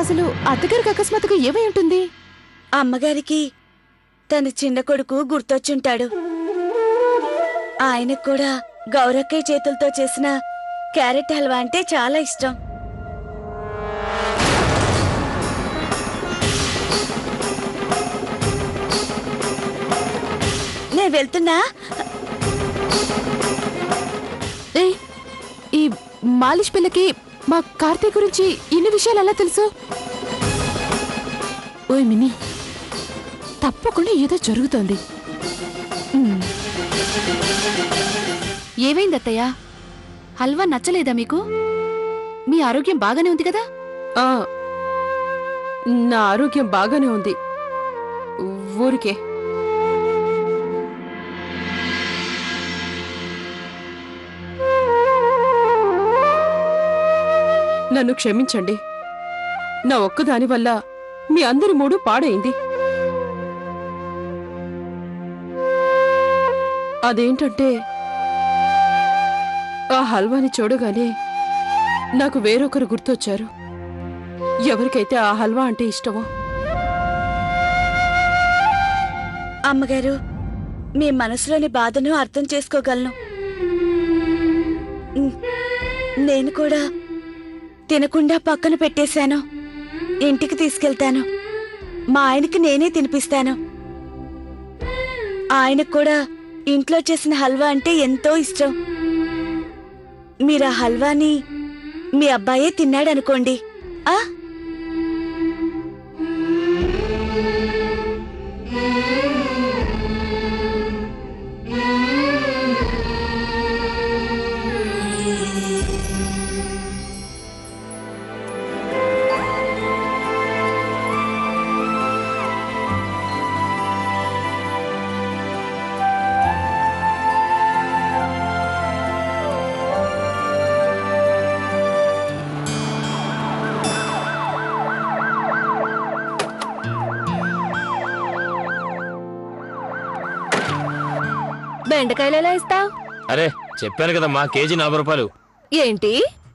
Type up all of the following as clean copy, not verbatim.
అసలు అత్తగారికి అకస్మాత్తుగా ఏమై ఉంటుంది? అమ్మగారికి తన చిన్న కొడుకు గుర్తొచ్చుంటాడు. ఆయనకు కూడా గౌరక్కయ్య చేతులతో చేసిన క్యారెట్ హల్వా అంటే చాలా ఇష్టం. నేను వెళ్తున్నా. ఈ మాలిష్ పిల్లకి మా కార్తీక్ గురించి ఇన్ని విషయాలు ఎలా తెలుసు? ఓయ్ మినీ, తప్పకుండా ఏదో జరుగుతోంది. ఏమైంది అత్తయ్య? హల్వా నచ్చలేదా మీకు? మీ ఆరోగ్యం బాగానే ఉంది కదా? నా ఆరోగ్యం బాగానే ఉంది. ఊరికే నన్ను క్షమించండి. నా ఒక్కదాని వల్ల మీ అందరి మూడు పాడైంది. అదేంటంటే ఆ హల్వాని చూడగానే నాకు వేరొకరు గుర్తొచ్చారు. ఎవరికైతే ఆ హల్వా అంటే ఇష్టమో. అమ్మగారు, మీ మనసులోని బాధను అర్థం చేసుకోగలను. నేను కూడా తినకుండా పక్కన పెట్టేశాను. ఇంటికి తీసుకెళ్తాను. మా ఆయనకి నేనే తినిపిస్తాను. ఆయనకు కూడా ఇంట్లో చేసిన హల్వా అంటే ఎంతో ఇష్టం. మీరు ఆ హల్వాని మీ అబ్బాయే తిన్నాడనుకోండి. బెండకాయలు ఎలా ఇస్తావు? అరే చెప్పాను కదమ్మా, కేజీ 40 రూపాయలు. ఏంటి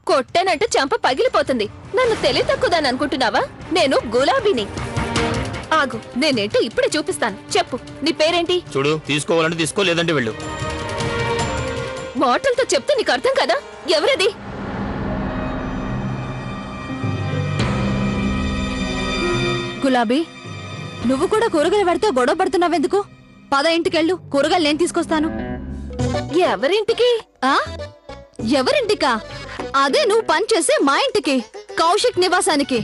కొట్టానంటే చంప పగిలిపోతుంది. నన్ను తెలివి తక్కువదని అనుకుంటున్నావా? నేను గులాబీని. ఆగు, నేనేంటో ఇప్పుడే చూపిస్తాను. చెప్పు, నీ పేరేంటి? చూడు, తీసుకోవాలంటే తీసుకో, లేదంటే వెళ్ళు. మాటలతో చెప్తే నీకు అర్థం కదా? ఎవరది? గులాబీ, నువ్వు కూడా కూరగాయలు పెడితే గొడవ పడుతున్నావెందుకు? పద ఇంటికెళ్ళు, కూరగాయలు నేను తీసుకొస్తాను. ఎవరింటికి? ఎవరింటికా? అదే నువ్వు పనిచేసే మా ఇంటికి, కౌశిక్ నివాసానికి.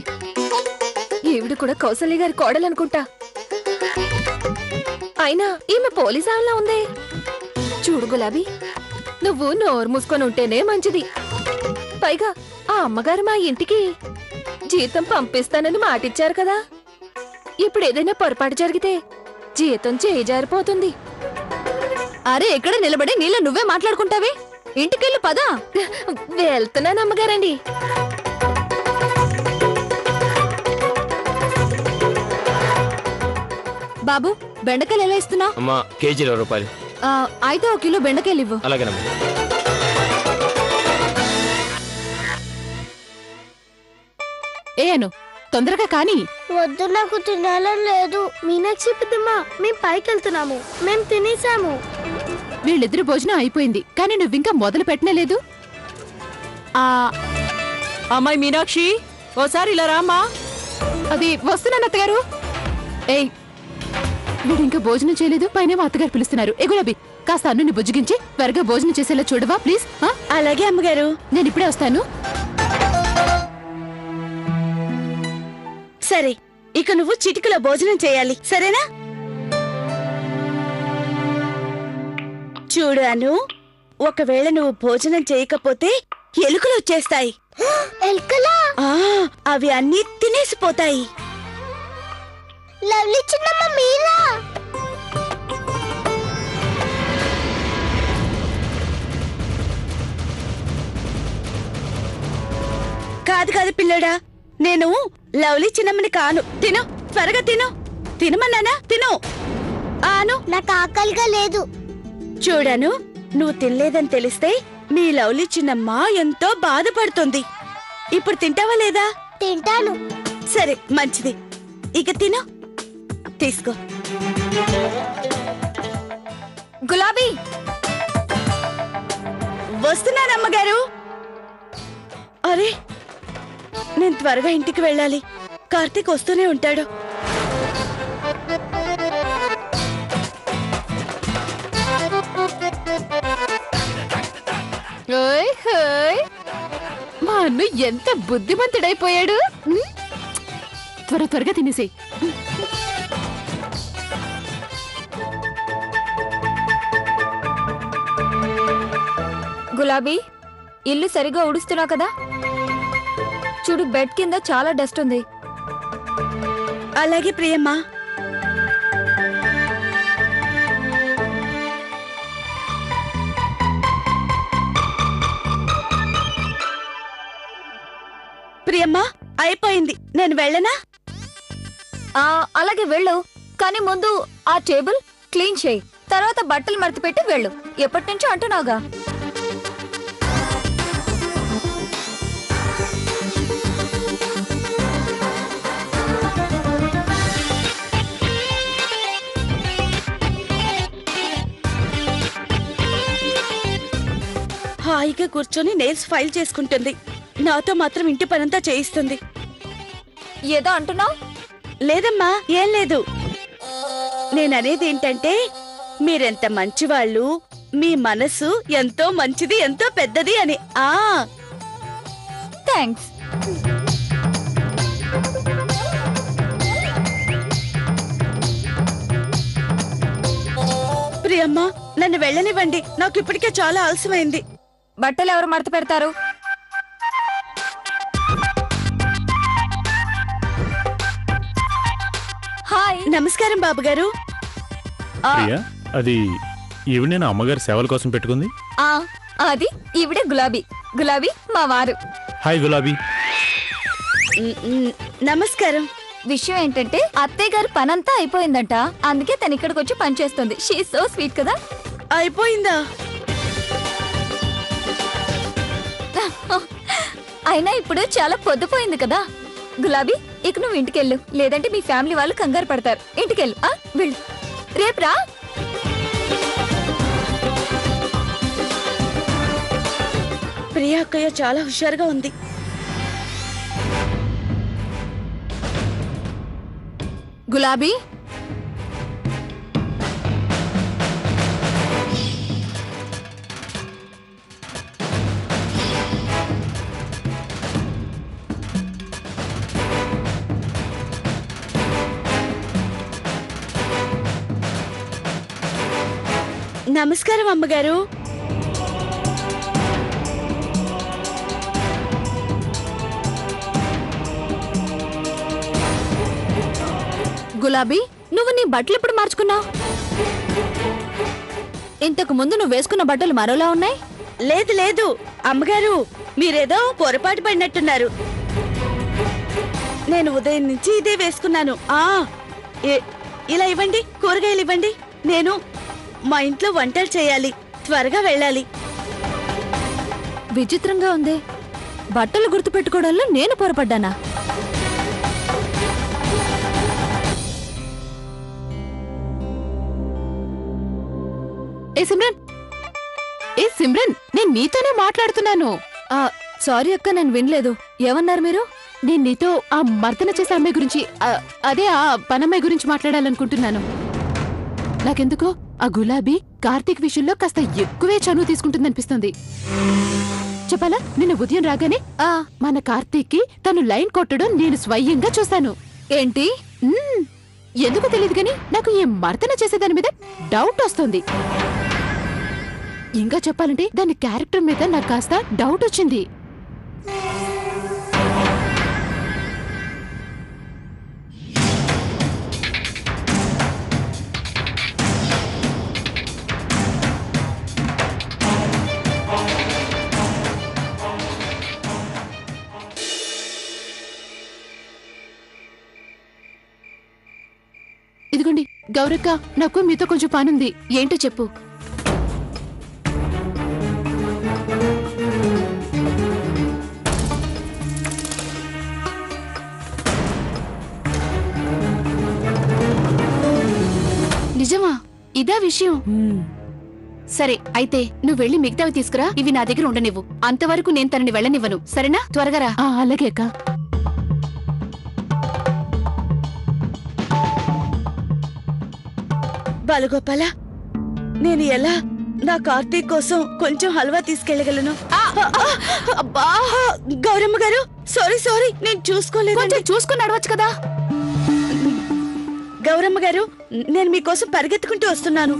ఈవిడ కూడా కౌసల్య గారి కోడలనుకుంటా. అయినా ఈమె పోలీసాలా ఉంది. చూడు గులాబీ, నువ్వు నోరు మూసుకొని ఉంటేనే మంచిది. పైగా ఆ అమ్మగారు మా ఇంటికి జీతం పంపిస్తానని మాటిచ్చారు కదా. ఇప్పుడు ఏదైనా పొరపాటు జరిగితే జీతం చేజారిపోతుంది. అరే, ఎక్కడ నిలబడి నీళ్ళ నువ్వే మాట్లాడుకుంటావే? ఇంటికెళ్ళు పదా. వెళ్తున్నాను అమ్మగారండి. బాబు, బెండకాయలు ఎలా ఇస్తున్నా? అమ్మా, కేజీ 20 రూపాయలు. అయితే 1 కిలో బెండకాయలు ఇవ్వు. అలాగేనమ్మా. ఏను తొందరగా కానీ. వద్దు, నాకు తినాలని లేదు. మీనాక్షి పెద్దమ్మా, మేం పైకి వెళ్తున్నాము. మేం తినేసాము. వీళ్ళిద్దరు భోజనం అయిపోయింది, కానీ నువ్వింకా మొదలు పెట్టనేలేదు. అమ్మాయి మీనాక్షి, ఓసారి ఇలా రామ్మా. అది వస్తున్నాను అత్తగారు. ఏయ్, వీడు ఇంకా భోజనం చేయలేదు, పైన మా అత్తగారు పిలుస్తున్నారు. ఏ గులాబీ, కాస్త అన్నుని బుజ్జిగించి త్వరగా భోజనం చేసేలా చూడవా ప్లీజ్? అలాగే అమ్మగారు. నేను ఇప్పుడే వస్తాను. సరే, ఇక నువ్వు చిటికలో భోజనం చేయాలి, సరేనా? చూడు అను, ఒకవేళ నువ్వు భోజనం చేయకపోతే ఎలుకలు వచ్చేస్తాయి. ఎలుకలా? అవి అన్నీ తినేసిపోతాయి. లవ్లీ చిన్నమ్మ మీరా? కాదు కాదు పిల్లడా, నేను లవ్లీ చిన్నమ్మని కాను. తిను, త్వరగా తిను. తినమన్నానా? తిను. ఆను, నాకు ఆకలిగా లేదు. చూడను, నువ్వు తినలేదని తెలిస్తే మీ లవ్లీ చిన్నమ్మ ఎంతో బాధపడుతుంది. ఇప్పుడు తింటావా లేదా? తింటాను. సరే మంచిది. ఇక తిను, తీసుకో. గులాబీ వస్తున్నానమ్మగారు. అరే, నేను త్వరగా ఇంటికి వెళ్ళాలి. కార్తీక్ వస్తూనే ఉంటాడు. ఓయ్ హోయ్, మా అన్ను ఎంత బుద్ధిమంతుడైపోయాడు. త్వరగా తినేసేయ్. గులాబీ, ఇల్లు సరిగా ఉడుస్తున్నావు కదా? చూడు, బెడ్ కింద చాలా డస్ట్ ఉంది. అలాగే ప్రియమ్మా. ప్రియమ్మా, అయిపోయింది. నేను వెళ్ళనా? అలాగే వెళ్ళు, కానీ ముందు ఆ టేబుల్ క్లీన్ చేయి. తర్వాత బట్టలు మడత పెట్టి వెళ్ళు. ఎప్పటి నుంచో అంటున్నావుగా. హాయిగా కూర్చొని నెయిల్స్ ఫైల్ చేసుకుంటుంది. నాతో మాత్రం ఇంటి పనంతా చేయిస్తుంది. ఏదో అంటున్నావు? లేదమ్మా, ఏం లేదు. నేననేది ఏంటంటే, మీరెంత మంచివాళ్ళు, మీ మనసు ఎంతో మంచిది, ఎంతో పెద్దది అని. థ్యాంక్స్. ప్రియమ్మా, నన్ను వెళ్ళనివ్వండి. నాకు ఇప్పటికే చాలా ఆలస్యమైంది. బట్టలు ఎవరు మడత పెడతారు? హాయ్. నమస్కారం బాబుగారు. ప్రియా, అది ఈవిడ నేను అమ్మగారి సేవల కోసం పెట్టుకుంది. అది ఈవిడే గులాబీ. గులాబీ మా వారు. హాయ్ గులాబీ. నమస్కారం. విషయం ఏంటంటే, అత్తయ్య గారి పనంతా అయిపోయిందంట. అందుకే తను ఇక్కడికి వచ్చి పనిచేస్తుంది. షీ సో స్వీట్ కదా. అయిపోయిందా? అయినా ఇప్పుడు చాలా పొద్దుపోయింది కదా. గులాబీ, ఇక నువ్వు ఇంటికెళ్ళు, లేదంటే మీ ఫ్యామిలీ వాళ్ళు కంగారు పడతారు. ఇంటికెళ్ళు. వెళ్ళు, రేపు రా. ప్రియా అక్కయ్య చాలా హుషారుగా ఉంది. గులాబీ, నమస్కారం అమ్మగారు. గులాబీ, నువ్వు నీ బట్టలు ఎప్పుడు మార్చుకున్నావు? ఇంతకు ముందు నువ్వు వేసుకున్న బట్టలు మరోలా ఉన్నాయి. లేదు లేదు అమ్మగారు, మీరేదో పొరపాటు పడినట్టున్నారు. నేను ఉదయం నుంచి ఇదే వేసుకున్నాను. ఇలా ఇవ్వండి, కూరగాయలు ఇవ్వండి. నేను మా ఇంట్లో వంటలు చేయాలి, త్వరగా వెళ్ళాలి. విచిత్రంగా ఉంది. బట్టలు గుర్తుపెట్టుకోవడంలో నేను పొరపడ్డానా? ఏ సిమ్రన్, నేను నీతోనే మాట్లాడుతున్నాను. సారీ అక్క, నేను వినలేదు. ఏమన్నారు మీరు? నేను నీతో ఆ మర్దన చేసే అమ్మాయి గురించి, అదే ఆ పనమ్మాయి గురించి మాట్లాడాలనుకుంటున్నాను. నాకెందుకో ఆ గులాబీ కార్తీక్ విషయంలో కాస్త ఎక్కువే చనువు తీసుకుంటుందనిపిస్తుంది. చెప్పాలా, నిన్న ఉదయం రాగానే మన కార్తీక్ కి తను లైన్ కొట్టడం నేను స్వయంగా చూశాను. ఏంటి? ఎందుకు తెలియదు గాని నాకు ఈ మర్దన చేసేదాని మీద డౌట్ వస్తుంది. ఇంకా చెప్పాలంటే దాని క్యారెక్టర్ మీద నాకు కాస్త డౌట్ వచ్చింది. ఇదిగోండి గౌరక్క, నాకు మీతో కొంచెం పనుంది. ఏంటో చెప్పు. ఇదా విషయం. సరే అయితే నువ్వు వెళ్ళి మిగతావి తీసుకురా, ఇవి నా దగ్గర ఉండనివ్వు. అంతవరకు నేను తనని వెళ్ళనివ్వను, సరేనా? త్వరగా రా. అలాగే అక్క. బాలగోపాల, నేను ఎలా నా కార్తీక్ కోసం కొంచెం హల్వా తీసుకెళ్లగలను? అబ్బా, గౌరమ్మ గారు, సారీ నేను చూసుకోలేదు. కొంచెం చూసుకుని నడవచ్చు కదా. గౌరమ్మ గారు, నేను మీకోసం పరిగెత్తుకుంటూ వస్తున్నాను.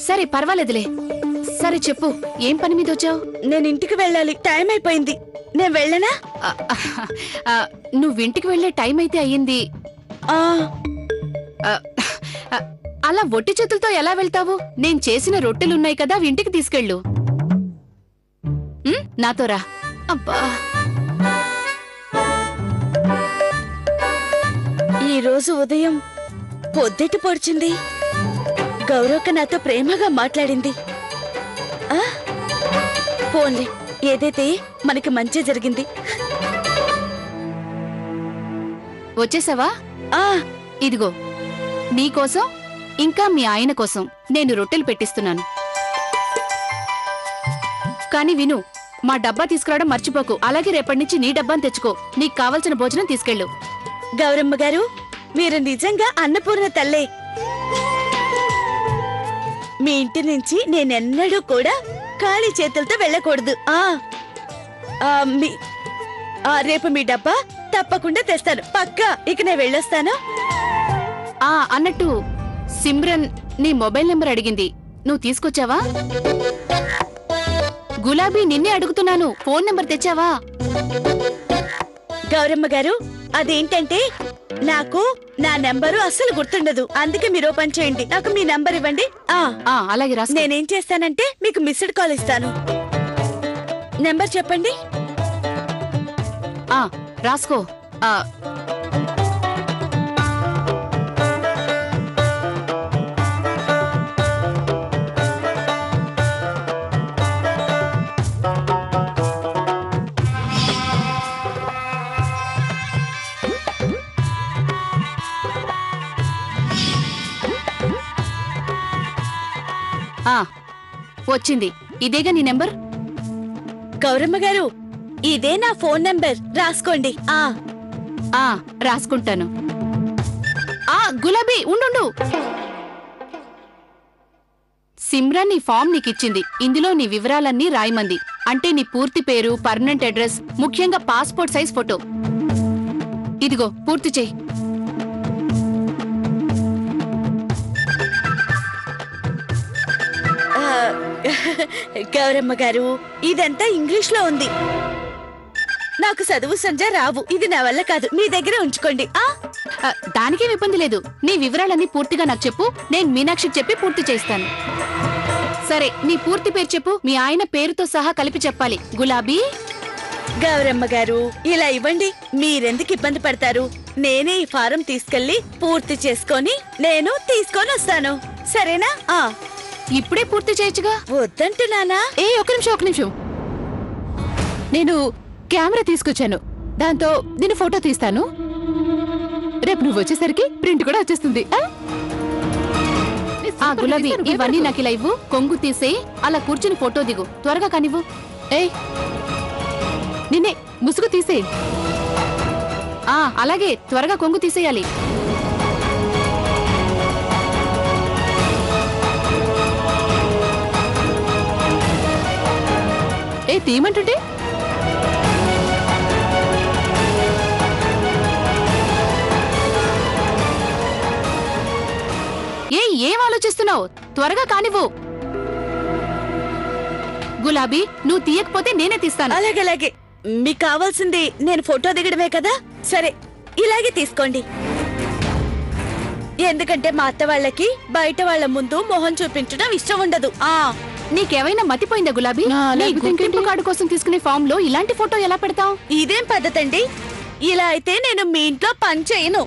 సరే పర్వాలేదులే. సరే చెప్పు, ఏం పని మీద వచ్చావు? నేను ఇంటికి వెళ్ళాలి, టైం అయిపోయింది. నేను వెళ్ళనా? నువ్వింటికి వెళ్లే టైం అయితే అయ్యింది. ఆ, ఆ, ఆ, అలా ఒట్టి చేతులతో ఎలా వెళ్తావు? నేను చేసిన రొట్టెలున్నాయి కదా, అవి ఇంటికి తీసుకెళ్ళు. నాతో రా. అబ్బా, ఈ రోజు ఉదయం పొద్దెటి పొడిచింది. గౌరవక్క నాతో ప్రేమగా మాట్లాడింది. ఆ, పోన్లే, ఏదైతే మనకి మంచి జరిగింది. వచ్చేసావా? ఆ, ఇదిగో నీకోసం ఇంకా మీ ఆయన కోసం నేను రొట్టెలు పెట్టిస్తున్నాను. కాని విను, మా డబ్బా తీసుకురావడం మర్చిపోకు. అలాగే రేపటి నుంచి నీ డబ్బాని తెచ్చుకో. నీకు కావలసిన భోజనం తీసుకెళ్ళు. గౌరమ్మ గారు, మీరు నిజంగా అన్నపూర్ణ తల్లే. మీ ఇంటి నుంచి నేనెన్నడూ కూడా ఖాళీ చేతులతో వెళ్ళకూడదు. రేపు మీ డబ్బా తప్పకుండా తెస్తాను, పక్కా. ఇక నేను వెళ్ళొస్తాను. అన్నట్టు సిమ్రన్ నీ మొబైల్ నెంబర్ అడిగింది, నువ్వు తీసుకొచ్చావా? గులాబీ నిన్నే అడుగుతున్నాను, ఫోన్ నెంబర్ తెచ్చావా? గౌరమ్మ గారు, అదేంటంటే నాకు నా నెంబరు అస్సలు గుర్తుండదు. అందుకే మీరు ఓపెన్ చేయండి, నాకు మీ నెంబర్ ఇవ్వండి. అలాగే రాసుకో. నేనేం చేస్తానంటే మీకు మిస్డ్ కాల్ ఇస్తాను. నెంబర్ చెప్పండి. రాసుకో. వచ్చింది. ఇదేగా నీ నెంబర్? గౌరమ్మ గారు, ఇదే నా ఫోన్ నెంబర్, రాసుకోండి. రాసుకుంటాను. గులాబీ ఉండు. సిమ్రన్ నీ ఫామ్ నీకిచ్చింది. ఇందులో నీ వివరాలన్నీ రాయమంది. అంటే నీ పూర్తి పేరు, పర్మనెంట్ అడ్రస్, ముఖ్యంగా పాస్పోర్ట్ సైజ్ ఫోటో. ఇదిగో పూర్తి చెయ్యి. గౌరమ్మ గారు, ఇదంతా ఇంగ్లీష్ లో ఉంది. నాకు చదువు సంజ రావు, ఇది నా వల్ల కాదు. మీ దగ్గర ఉంచుకోండి. దానికేం ఇబ్బంది లేదు. నీ వివరాలన్నీ పూర్తిగా నాకు చెప్పు, నేను మీనాక్షికి చెప్పి పూర్తి చేస్తాను. సరే, నీ పూర్తి పేరు చెప్పు. మీ ఆయన పేరుతో సహా కలిపి చెప్పాలి. గులాబీ. గౌరమ్మ గారు, ఇలా ఇవ్వండి. మీరెందుకు ఇబ్బంది పడతారు? నేనే ఈ ఫారం తీసుకెళ్లి పూర్తి చేసుకొని నేను తీసుకొని వస్తాను, సరేనా? ఇప్పుడే పూర్తి చేయొచ్చుగా. వద్దంటున్నానా? ఒక నిమిషం. నేను కెమెరా తీసుకొచ్చాను, దాంతో నేను ఫోటో తీస్తాను. రేపు నువ్వు వచ్చేసరికి ప్రింట్ కూడా వచ్చేస్తుంది. గులాబీ, ఇవన్నీ నాకు ఇలా ఇవ్వు. కొంగు తీసే అలా కూర్చుని ఫోటో దిగు. త్వరగా కానివ్వు. నిన్నే ముసుగు తీసే. అలాగే త్వరగా కొంగు తీసేయాలి. తీయమంటుంటే ఏం ఆలోచిస్తున్నావు? త్వరగా కానివ్వు. గులాబీ, నువ్వు తీయకపోతే నేనే తీస్తాను. అలాగే. మీకు కావాల్సింది నేను ఫోటో దిగడమే కదా? సరే, ఇలాగే తీసుకోండి. ఎందుకంటే మా అత్త వాళ్ళకి బయట వాళ్ళ ముందు మొహం చూపించడం ఇష్టం ఉండదు. నీకేమైనా మతిపోయిందా గులాబీ? నీ గుర్తింపు కార్డు కోసం తీసుకునే ఫామ్ లో ఇలాంటి ఫోటో ఎలా పెడతావు? ఇదేం పద్ధతండి? ఇలా అయితే నేను మీ ఇంట్లో పని చేయను.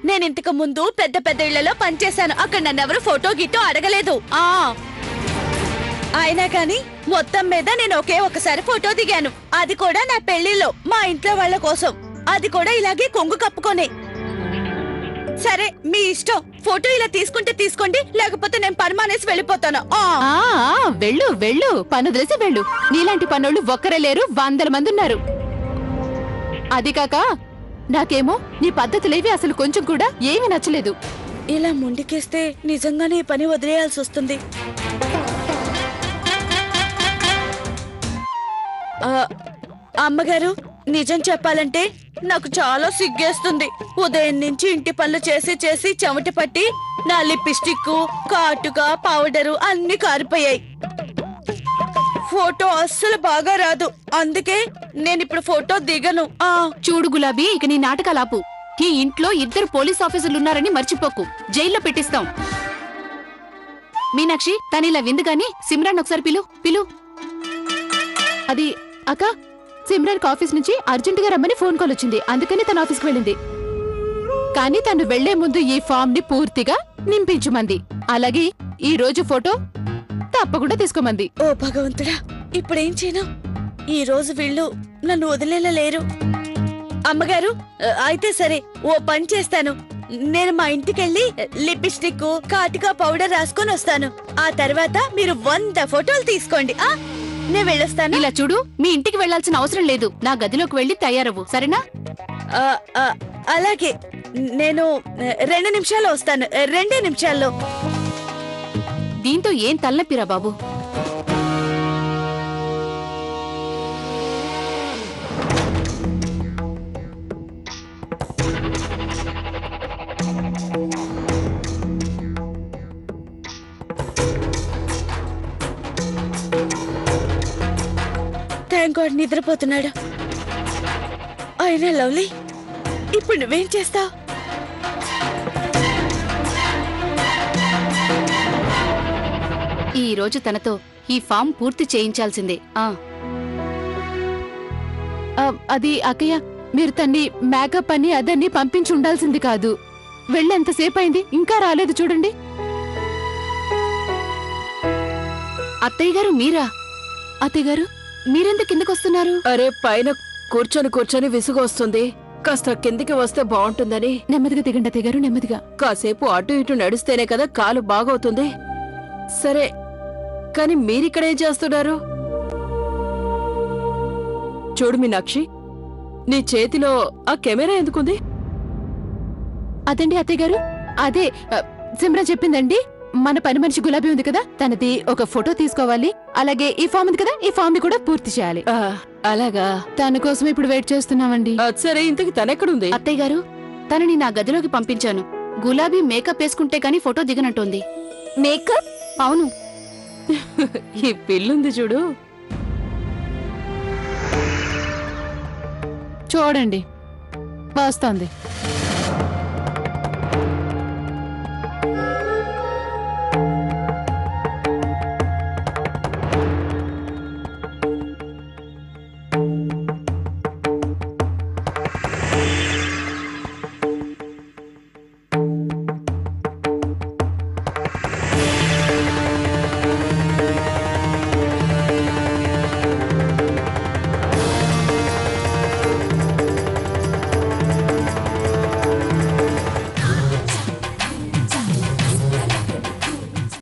నేను ఇంతకు ముందు పెద్ద పెద్ద ఇళ్లలో పనిచేశాను, అక్కడ నన్నెవరు ఫోటో గిట్టో అడగలేదు. అయినా కాని మొత్తం మీద నేను ఒకసారి ఫోటో దిగాను, అది కూడా నా పెళ్లిలో మా ఇంట్లో వాళ్ళ కోసం. అది కూడా ఇలాగే కొంగు కప్పుకొనే. సరే మీ ఇష్టం. ఫోటో ఇలా తీసుకుంటే తీసుకోండి, లేకపోతే నేను పరమానేసి వెళ్ళిపోతాను. వెళ్ళు వెళ్ళు, పని వదిలేసి వెళ్ళు. నీలాంటి పనులు ఒక్కరే లేరు, 100 మంది ఉన్నారు. అది కాక నాకేమో నీ పద్ధతులేవి అసలు కొంచెం కూడా ఏమీ నచ్చలేదు. ఇలా ముందుకేస్తే నిజంగానే ఈ పని వదిలేయాల్సి వస్తుంది. అమ్మగారు, నిజం చెప్పాలంటే నాకు చాలా సిగ్గేస్తుంది. ఉదయం నుంచి ఇంటి పనులు చేసి చేసి చెమట పట్టి నా లిప్స్టిక్, కాటుక, పౌడరు అన్ని కారిపోయాయి. ఫోటో అస్సలు బాగా రాదు, అందుకే నేను ఇప్పుడు ఫోటో దిగను. చూడు గులాబీ, ఇక నీ నాటకాలాపు. ఈ ఇంట్లో 2 పోలీస్ ఆఫీసర్లు ఉన్నారని మర్చిపోకు, జైల్లో పెట్టిస్తాం. మీనాక్షి, తనిలా విందు గాని సిమ్రాన్ ఒకసారి పిలు. అది అక్క, సిమ్రాన్ ఆఫీస్ నుంచి అర్జెంటుగా రమ్మని ఫోన్ కాల్ వచ్చింది, అందుకని తన ఆఫీస్కి వెళ్ళింది. కానీ తను వెళ్లే ముందు ఈ ఫామ్ ని పూర్తిగా నింపించుమంది. అలాగే ఈ రోజు ఫోటో తప్పకుండా తీసుకోమంది. ఓ భగవంతుడా, ఇప్పుడేం చేయను? ఈ రోజు వీళ్ళు నన్ను వదిలేలా లేరు. అమ్మగారు, అయితే సరే, ఓ పని చేస్తాను. నేను మా ఇంటికెళ్ళి లిప్స్టిక్, కాటికా పౌడర్ రాసుకొని వస్తాను. ఆ తర్వాత మీరు 100 ఫోటోలు తీసుకోండి. నేను వెళ్ళొస్తాను. ఇలా చూడు, మీ ఇంటికి వెళ్లాల్సిన అవసరం లేదు, నా గదిలోకి వెళ్లి తయారవ్వు, సరేనా? అలాగే, నేను 2 నిమిషాల్లో వస్తాను. 2 నిమిషాల్లో. దీంతో ఏం తలనొప్పిరా బాబు. థ్యాంక్ గాడ్ నిద్రపోతున్నాడు. అయినా లవ్లీ, ఇప్పుడు నువ్వేం చేస్తావు? ఈ రోజు తనతో ఈ ఫామ్ పూర్తి చేయించాల్సిందే. అది అక్కయ్య, మీరు తన్ని మేకప్ అని అదన్ని పంపించి ఉండాల్సింది కాదు. వెళ్ళేంతసేపు అయింది, ఇంకా రాలేదు చూడండి. అత్తయ్య గారు మీరా? అత్తయ్య గారు మీరెందుకు కిందకొస్తున్నారు? అరే, పైన కూర్చొని విసుగొస్తుంది, కాస్త కిందికి వస్తే బాగుంటుందని. నెమ్మదిగా దిగండి అత్తయ్య గారు, నెమ్మదిగా. కాసేపు అటు ఇటు నడిస్తేనే కదా కాలు బాగవుతుంది. సరే, కాని మీరిక్కడేం చేస్తున్నారు? చూడు మీనాక్షి, నీ చేతిలో ఆ కెమెరా ఎందుకుంది? అదండి అత్తయ్య గారు, అదే సిమ్రా చెప్పిందండి. మన పని మనిషి గులాబీ ఉంది కదా, తనది ఒక ఫోటో తీసుకోవాలి. అలాగే ఈ ఫామ్ ఉంది కదా, ఈ ఫామ్ ని కూడా పూర్తి చేయాలి. అలాగా, తన కోసం ఇప్పుడు వెయిట్ చేస్తున్నామండి. సరే, ఇంతకి తనెక్కడుంది? అత్తయ్య గారు, తనని నా గదిలోకి పంపించాను. గులాబీ మేకప్ వేసుకుంటే గానీ ఫోటో దిగనట్టుంది. మేకప్? అవును. ఈ పిల్లుంది చూడు. చూడండి, వస్తోంది.